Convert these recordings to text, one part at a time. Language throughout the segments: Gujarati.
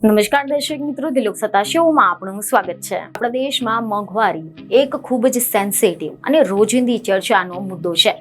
નમસ્કાર દર્શક મિત્રો, દિલોક સત્તા શોમાં આપનું સ્વાગત છે। આપણા દેશમાં મોંઘવારી એક ખૂબ જ સેન્સિટિવ અને રોજિંદી ચર્ચાનો મુદ્દો છે,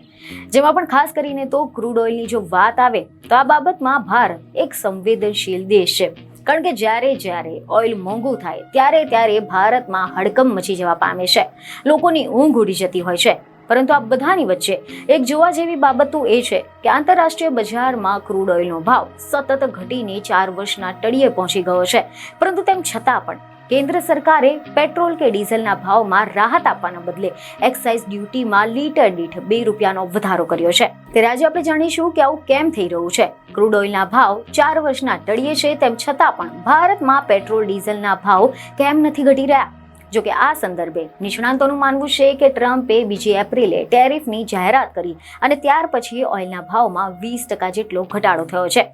જેમાં પણ ખાસ કરીને તો ક્રૂડ ઓઇલની જો વાત આવે તો આ બાબતમાં ભારત એક સંવેદનશીલ દેશ છે। કારણ કે જ્યારે ઓઇલ મોંઘું થાય ત્યારે ભારતમાં હડકંપ મચી જવા પામે છે, લોકોની ઊંઘ ઉડી જતી હોય છે। પરંતુ આ બધાની વચ્ચે એક જોવા જેવી બાબત તો એ છે કે આંતરરાષ્ટ્રીય બજારમાં ક્રૂડ ઓઇલનો ભાવ સતત ઘટીને 4 વર્ષના તળિયે પહોંચી ગયો છે। પરંતુ તેમ છતાં પણ કેન્દ્ર સરકારે પેટ્રોલ કે ડીઝલના ભાવમાં રાહત આપવાના બદલે એક્સાઇઝ ડ્યુટીમાં લીટર દીઠ 2 રૂપિયાનો વધારો કર્યો છે। ત્યારે આજે આપણે જાણીશું કે આવું કેમ થઈ રહ્યું છે। ક્રૂડ ઓઇલના ભાવ 4 વર્ષના તળિયે છે, તેમ છતાં પણ ભારતમાં પેટ્રોલ ડીઝલના ભાવ કેમ નથી ઘટી રહ્યા? જો કે આ સંદર્ભે નિષ્ણાંતોનું માનવું છે કે ટ્રમ્પે 2 એપ્રિલે ટેરિફની જાહેરાત કરી અને ત્યાર પછી ઓઇલના ભાવમાં 20% જેટલો ઘટાડો થયો છે।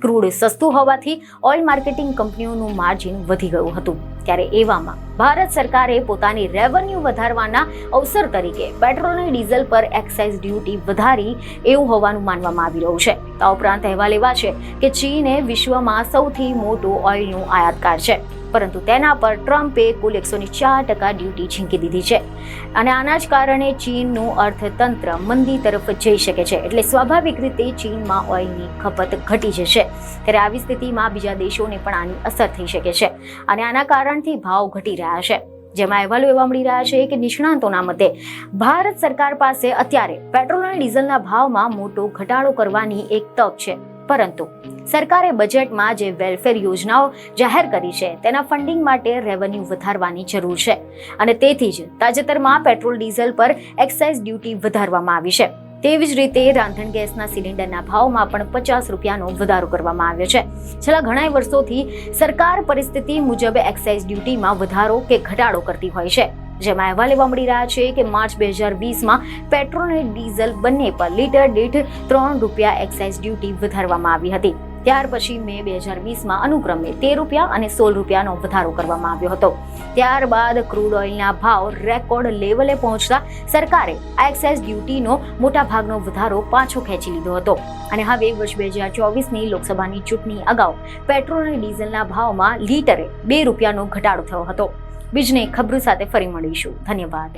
ક્રૂડ સસ્તું હોવાથી ઓઇલ માર્કેટિંગ કંપનીઓનું માર્જિન વધી ગયું હતું। ત્યારે એવામાં ભારત સરકારે પોતાની રેવન્યુ વધારવાના અવસર તરીકે પેટ્રોલ અને ડીઝલ પર એક્સાઇઝ ડ્યુટી વધારી એવું હોવાનું માનવામાં આવી રહ્યું છે। આ ઉપરાંત અહેવાલ એવા છે કે ચીને વિશ્વમાં સૌથી મોટું ઓઇલનું આયાતકાર છે, પરંતુ તેના પર ટ્રમ્પે કુલ 104% ડ્યુટી ઝીંકી દીધી છે અને આના જ કારણે ચીનનું અર્થતંત્ર મંદી તરફ જઈ શકે છે। એટલે સ્વાભાવિક રીતે ચીનમાં ઓઇલની ખપત ઘટી જશે। ત્યારે આવી સ્થિતિમાં બીજા દેશોને પણ આની અસર થઈ શકે છે અને આના કારણથી ભાવ ઘટી રહ્યા છે। જેમાં અહેવાલો એવા મળી રહ્યા છે કે નિષ્ણાંતોના મતે ભારત સરકાર પાસે અત્યારે પેટ્રોલ અને ડીઝલના ભાવમાં મોટો ઘટાડો કરવાની એક તક છે, પરંતુ સરકારે બજેટમાં જે વેલફેર યોજનાઓ જાહેર કરી છે તેના ફંડિંગ માટે રેવન્યુ વધારવાની જરૂર છે અને તેથી જ તાજેતરમાં પેટ્રોલ ડીઝલ પર એક્સાઇઝ ડ્યુટી વધારવામાં આવી છે। તેવી જ રીતે રાંધણ ગેસના સિલિન્ડરના ભાવમાં પણ 50 રૂપિયાનો વધારો કરવામાં આવ્યો છે। છેલ્લા ઘણા વર્ષોથી સરકાર પરિસ્થિતિ મુજબ એક્સાઇઝ ડ્યુટીમાં વધારો કે ઘટાડો કરતી હોય છે। જેમાં અહેવાલ એવા મળી રહ્યા છે કે માર્ચ 2020માં પેટ્રોલ અને ડીઝલ બંને પર લીટર દીઠ 3 રૂપિયા એક્સાઇઝ ડ્યુટી વધારવામાં આવી હતી। ત્યાર પછી મે 2020માં અનુક્રમે 13 રૂપિયા અને 16 રૂપિયાનો વધારો કરવામાં આવ્યો હતો। ત્યારબાદ ક્રૂડ ઓઇલના ભાવ રેકોર્ડ લેવલે પહોંચતા સરકારે આ એક્સાઇઝ ડ્યુટીનો મોટા ભાગનો વધારો પાછો ખેંચી લીધો હતો અને હવે વર્ષ 2024ની લોકસભાની ચૂંટણી અગાઉ પેટ્રોલ અને ડીઝલના ભાવમાં લીટરે 2 રૂપિયાનો ઘટાડો થયો હતો। બીજને ખબરો સાથે ફરી મળીશું। ધન્યવાદ।